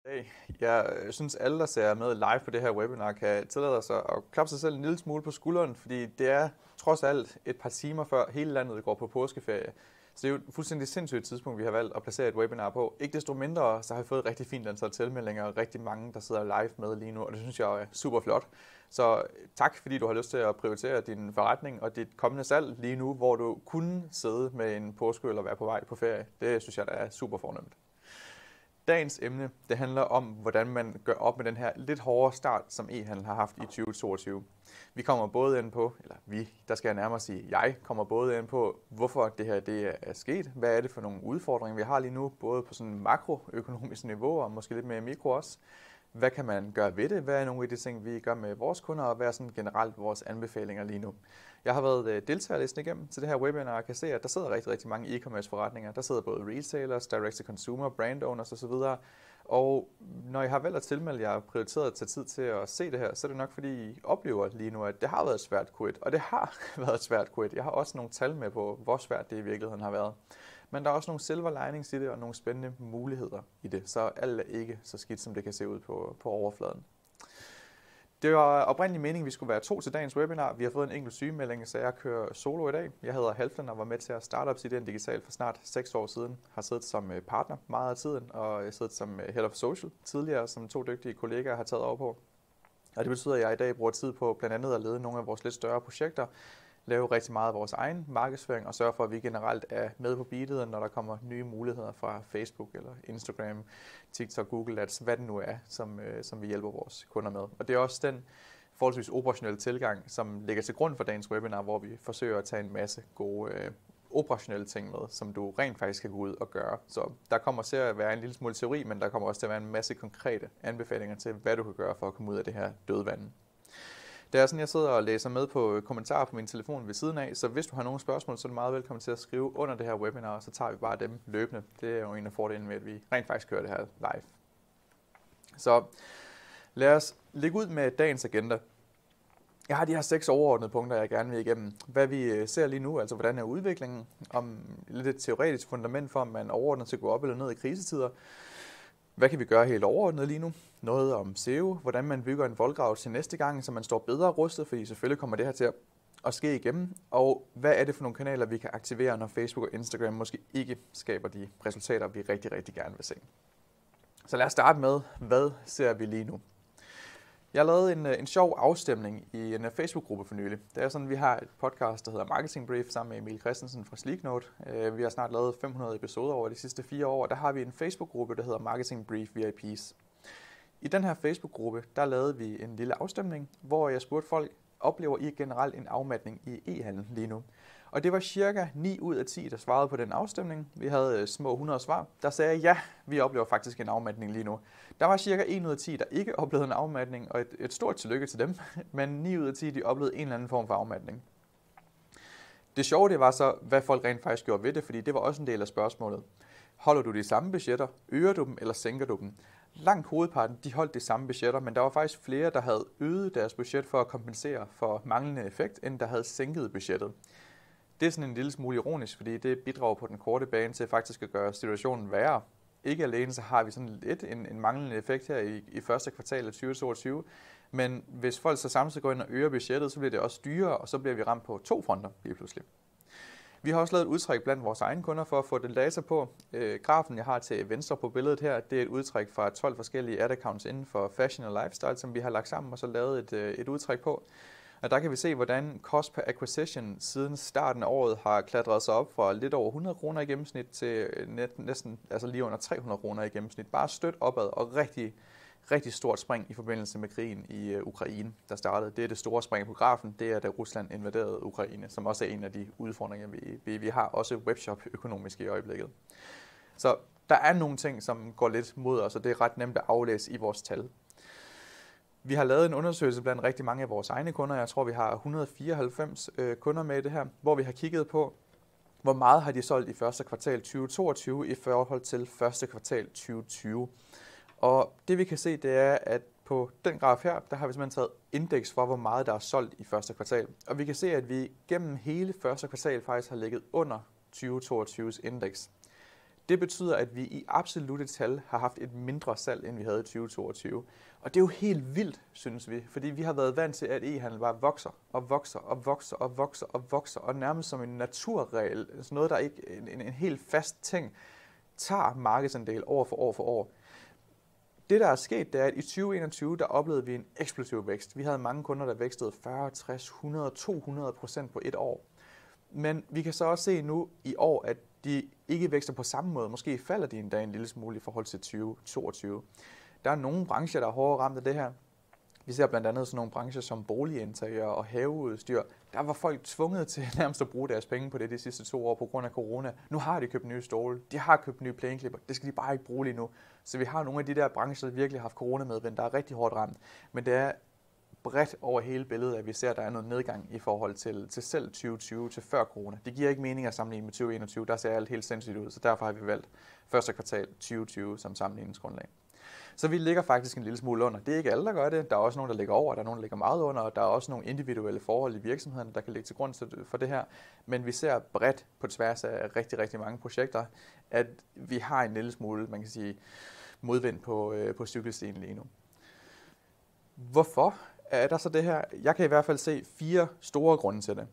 Hey, jeg synes, alle, der ser med live på det her webinar, kan tillade sig at klappe sig selv en lille smule på skulderen, fordi det er trods alt et par timer før hele landet går på påskeferie. Så det er jo et fuldstændig sindssygt tidspunkt, vi har valgt at placere et webinar på. Ikke desto mindre, så har vi fået et rigtig fint antal tilmeldinger og rigtig mange, der sidder live med lige nu, og det synes jeg er super flot. Så tak, fordi du har lyst til at prioritere din forretning og dit kommende salg lige nu, hvor du kunne sidde med en påske eller være på vej på ferie. Det synes jeg, der er super fornemt. Dagens emne, det handler om, hvordan man gør op med den her lidt hårdere start, som e-handel har haft i 2022. Vi kommer både ind på, der skal jeg nærmere sige, jeg kommer både ind på, hvorfor det her det er sket, hvad er det for nogle udfordringer, vi har lige nu, både på sådan makroøkonomisk niveau og måske lidt mere mikro også. Hvad kan man gøre ved det? Hvad er nogle af de ting, vi gør med vores kunder, og hvad er sådan generelt vores anbefalinger lige nu? Jeg har været deltagerlisten igennem til det her webinar, og kan se, at der sidder rigtig mange e-commerce forretninger. Der sidder både retailers, direct-to-consumer, brand owners osv. Og når jeg har valgt at tilmelde jer prioriteret at tage tid til at se det her, så er det nok fordi, I oplever lige nu, at det har været et svært Q1. Og det har været et svært Q1. Jeg har også nogle tal med på, hvor svært det i virkeligheden har været. Men der er også nogle silver linings i det, og nogle spændende muligheder i det. Så alt er ikke så skidt, som det kan se ud på overfladen. Det var oprindelig meningen, at vi skulle være 2 til dagens webinar. Vi har fået en enkelt sygemelding, så jeg kører solo i dag. Jeg hedder Halfdan og var med til at starte Obsidian Digital for snart 6 år siden. Har siddet som partner meget af tiden, og jeg har siddet som Head of Social tidligere, som 2 dygtige kollegaer har taget over på. Og det betyder, at jeg i dag bruger tid på blandt andet at lede nogle af vores lidt større projekter, lave rigtig meget af vores egen markedsføring og sørge for, at vi generelt er med på beatet, når der kommer nye muligheder fra Facebook eller Instagram, TikTok, Google Ads, hvad det nu er, som vi hjælper vores kunder med. Og det er også den forholdsvis operationelle tilgang, som ligger til grund for dagens webinar, hvor vi forsøger at tage en masse gode operationelle ting med, som du rent faktisk kan gå ud og gøre. Så der kommer til at være en lille smule teori, men der kommer også til at være en masse konkrete anbefalinger til, hvad du kan gøre for at komme ud af det her dødvande. Det er sådan, jeg sidder og læser med på kommentarer på min telefon ved siden af, så hvis du har nogle spørgsmål, så er du meget velkommen til at skrive under det her webinar, og så tager vi bare dem løbende. Det er jo en af fordelene med, at vi rent faktisk kører det her live. Så lad os lægge ud med dagens agenda. Jeg har de her 6 overordnede punkter, jeg gerne vil igennem. Hvad vi ser lige nu, altså hvordan er udviklingen, om lidt et teoretisk fundament for, om man overordnet til gå op eller ned i krisetider. Hvad kan vi gøre helt overordnet lige nu? Noget om SEO, hvordan man bygger en voldgrav til næste gang, så man står bedre rustet, fordi selvfølgelig kommer det her til at ske igennem. Og hvad er det for nogle kanaler, vi kan aktivere, når Facebook og Instagram måske ikke skaber de resultater, vi rigtig gerne vil se. Så lad os starte med, hvad ser vi lige nu? Jeg har lavet en sjov afstemning i en Facebook-gruppe for nylig. Det er sådan, vi har et podcast, der hedder Marketing Brief, sammen med Emil Christensen fra Sleeknote. Vi har snart lavet 500 episoder over de sidste 4 år, og der har vi en Facebook-gruppe, der hedder Marketing Brief VIPs. I den her Facebook-gruppe, der lavede vi en lille afstemning, hvor jeg spurgte folk, oplever I generelt en afmatning i e-handel lige nu? Og det var cirka 9 ud af 10, der svarede på den afstemning. Vi havde små 100 svar. Der sagde jeg, ja, vi oplever faktisk en afmatning lige nu. Der var cirka 1 ud af 10, der ikke oplevede en afmatning, og et stort tillykke til dem. Men 9 ud af 10, de oplevede en eller anden form for afmatning. Det sjove, det var så, hvad folk rent faktisk gjorde ved det, fordi det var også en del af spørgsmålet. Holder du de samme budgetter? Øger du dem, eller sænker du dem? Langt hovedparten, de holdt de samme budgetter, men der var faktisk flere, der havde øget deres budget for at kompensere for manglende effekt, end der havde sænket budgettet. Det er sådan en lille smule ironisk, fordi det bidrager på den korte bane til faktisk at gøre situationen værre. Ikke alene så har vi sådan lidt en manglende effekt her i første kvartal af 2022, men hvis folk så samtidig går ind og øger budgettet, så bliver det også dyrere, og så bliver vi ramt på 2 fronter lige pludselig. Vi har også lavet et udtræk blandt vores egne kunder for at få det data på. Grafen, jeg har til venstre på billedet her, det er et udtræk fra 12 forskellige ad accounts inden for fashion og lifestyle, som vi har lagt sammen og så lavet et udtræk på. Og der kan vi se, hvordan cost per acquisition siden starten af året har klatret sig op fra lidt over 100 kroner i gennemsnit til næsten lige under 300 kroner i gennemsnit. Bare stødt opad og rigtig stort spring i forbindelse med krigen i Ukraine, der startede. Det er det store spring på grafen, det er da Rusland invaderede Ukraine, som også er en af de udfordringer, vi har, også webshop økonomisk i øjeblikket. Så der er nogle ting, som går lidt mod os, og det er ret nemt at aflæse i vores tal. Vi har lavet en undersøgelse blandt rigtig mange af vores egne kunder. Jeg tror, vi har 194 kunder med i det her, hvor vi har kigget på, hvor meget har de solgt i første kvartal 2022 i forhold til første kvartal 2020. Og det vi kan se, det er, at på den graf her, der har vi simpelthen taget indeks for, hvor meget der er solgt i første kvartal. Og vi kan se, at vi gennem hele første kvartal faktisk har ligget under 2022's indeks. Det betyder, at vi i absolutte tal har haft et mindre salg, end vi havde i 2022. Og det er jo helt vildt, synes vi, fordi vi har været vant til, at e-handel bare vokser og vokser og vokser og vokser og vokser, og nærmest som en naturregel, altså noget, der ikke en helt fast ting, tager markedsandel år for år for år. Det, der er sket, det er, at i 2021, der oplevede vi en eksplosiv vækst. Vi havde mange kunder, der vækstede 40, 60, 100, 200% på et år. Men vi kan så også se nu i år, at de ikke vækster på samme måde. Måske falder de endda en lille smule i forhold til 2022. Der er nogle brancher, der er hårdere ramt af det her. Vi ser blandt andet sådan nogle brancher som boligindtag og haveudstyr. Der var folk tvunget til nærmest at bruge deres penge på det de sidste 2 år på grund af corona. Nu har de købt nye stole, de har købt nye plæneklipper. Det skal de bare ikke bruge lige nu. Så vi har nogle af de der brancher, der virkelig har haft coronamedvind, der er rigtig hårdt ramt. Men det er bredt over hele billedet, at vi ser, at der er noget nedgang i forhold til selv 2020 til før corona. Det giver ikke mening at sammenligne med 2021. Der ser alt helt sindssygt ud, så derfor har vi valgt første kvartal 2020 som sammenligningsgrundlag. Så vi ligger faktisk en lille smule under. Det er ikke alle, der gør det. Der er også nogen, der ligger over, der er nogen, der ligger meget under, og der er også nogle individuelle forhold i virksomheden, der kan ligge til grund for det her. Men vi ser bredt på tværs af rigtig, rigtig mange projekter, at vi har en lille smule, man kan sige, modvind på cykelstien lige nu. Hvorfor er der så det her? Jeg kan i hvert fald se 4 store grunde til det.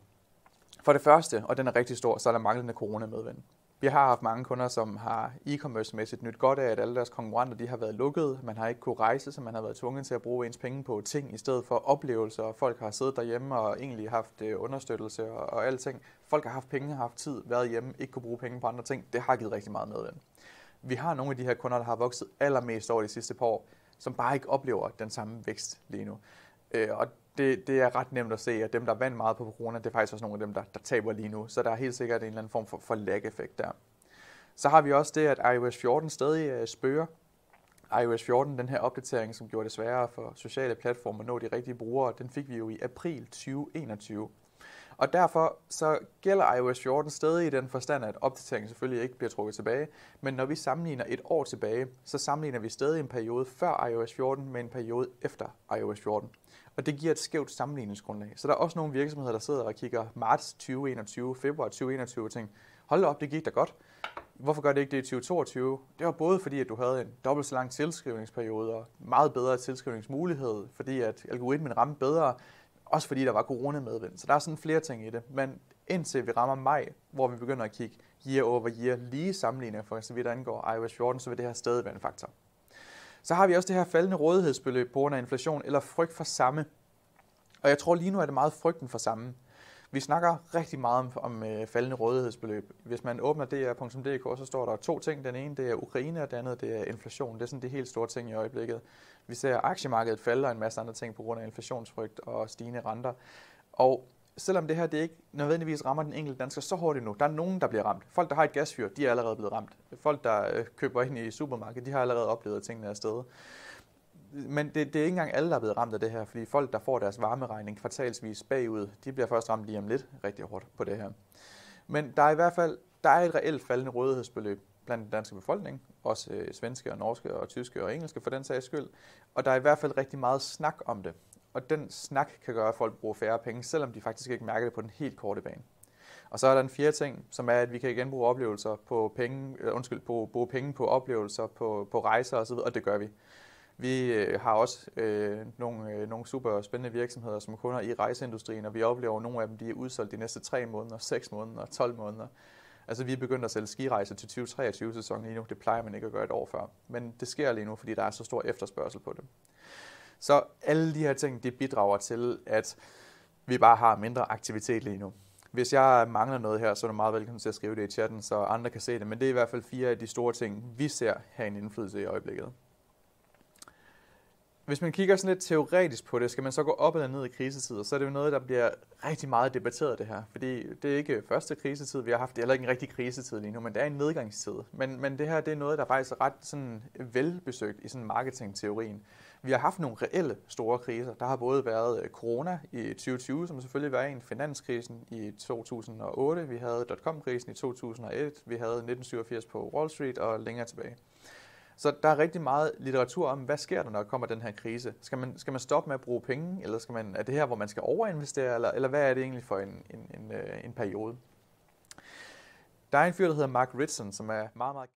For det første, og den er rigtig stor, så er der manglende coronamedvind. Vi har haft mange kunder, som har e-commerce-mæssigt nyt godt af, at alle deres konkurrenter de har været lukket. Man har ikke kunnet rejse, så man har været tvunget til at bruge ens penge på ting i stedet for oplevelser. Folk har siddet derhjemme og egentlig haft understøttelse og alting. Folk har haft penge, har haft tid, været hjemme, ikke kunne bruge penge på andre ting. Det har givet rigtig meget medvind. Vi har nogle af de her kunder, der har vokset allermest over de sidste par år, som bare ikke oplever den samme vækst lige nu. Og det er ret nemt at se, at dem, der vandt meget på corona, det er faktisk også nogle af dem, der taber lige nu. Så der er helt sikkert en eller anden form for lag-effekt der. Så har vi også det, at iOS 14 stadig spørger. iOS 14, den her opdatering, som gjorde det sværere for sociale platforme at nå de rigtige brugere, den fik vi jo i april 2021. Og derfor så gælder iOS 14 stadig i den forstand, at opdateringen selvfølgelig ikke bliver trukket tilbage. Men når vi sammenligner et år tilbage, så sammenligner vi stadig en periode før iOS 14 med en periode efter iOS 14. Og det giver et skævt sammenligningsgrundlag. Så der er også nogle virksomheder, der sidder og kigger marts 2021, februar 2021 og tænker, hold da op, det gik da godt. Hvorfor gør det ikke det i 2022? Det var både fordi, at du havde en dobbelt så lang tilskrivningsperiode og meget bedre tilskrivningsmulighed, fordi at algoritmen ramte bedre, også fordi der var coronamedvind. Så der er sådan flere ting i det. Men indtil vi rammer maj, hvor vi begynder at kigge year over year, lige sammenligninger for så vidt angår iOS 14, så vil det her stadig være en faktor. Så har vi også det her faldende rådighedsbeløb på grund af inflation eller frygt for samme. Og jeg tror lige nu er det meget frygten for samme. Vi snakker rigtig meget om faldende rådighedsbeløb. Hvis man åbner dr.dk, så står der 2 ting. Den ene det er Ukraine, og det andet det er inflation. Det er sådan de helt store ting i øjeblikket. Vi ser aktiemarkedet falder en masse andre ting på grund af inflationsfrygt og stigende renter. Og selvom det her det ikke nødvendigvis rammer den enkelte dansker så hårdt endnu, der er nogen, der bliver ramt. Folk, der har et gasfyr, de er allerede blevet ramt. Folk, der køber ind i supermarkedet, de har allerede oplevet, at tingene er afsted. Men det er ikke engang alle, der er blevet ramt af det her, fordi folk, der får deres varmeregning kvartalsvis bagud, de bliver først ramt lige om lidt rigtig hårdt på det her. Men der er i hvert fald et reelt faldende rådighedsbeløb blandt den danske befolkning, også svenske og norske og tyske og engelske for den sags skyld. Og der er i hvert fald rigtig meget snak om det. Og den snak kan gøre, at folk bruger færre penge, selvom de faktisk ikke mærker det på den helt korte bane. Og så er der en 4. ting, som er, at vi kan igen bruge oplevelser på penge, bruge penge på oplevelser på rejser osv., og det gør vi. Vi har også nogle super spændende virksomheder som kunder i rejseindustrien, og vi oplever, at nogle af dem de er udsolgt de næste 3 måneder, 6 måneder, 12 måneder. Altså vi er begyndt at sælge skirejser til 2023-sæsonen lige nu. Det plejer man ikke at gøre et år før. Men det sker lige nu, fordi der er så stor efterspørgsel på det. Så alle de her ting, de bidrager til, at vi bare har mindre aktivitet lige nu. Hvis jeg mangler noget her, så er du meget velkommen til at skrive det i chatten, så andre kan se det. Men det er i hvert fald 4 af de store ting, vi ser have en indflydelse i øjeblikket. Hvis man kigger sådan lidt teoretisk på det, skal man så gå op eller ned i krisetider, så er det jo noget, der bliver rigtig meget debatteret det her. Fordi det er ikke første krisetid, vi har haft. Det er heller ikke en rigtig krisetid lige nu, men det er en nedgangstid. Men det her det er noget, der faktisk er ret sådan velbesøgt i sådan marketingteorien. Vi har haft nogle reelle store kriser. Der har både været corona i 2020, som selvfølgelig var en, finanskrisen i 2008, vi havde dotcom-krisen i 2001, vi havde 1987 på Wall Street og længere tilbage. Så der er rigtig meget litteratur om, hvad sker der, når der kommer den her krise? Skal man stoppe med at bruge penge, eller er det her, hvor man skal overinvestere, eller hvad er det egentlig for en periode? Der er en fyr, der hedder Mark Ritson, som er meget, meget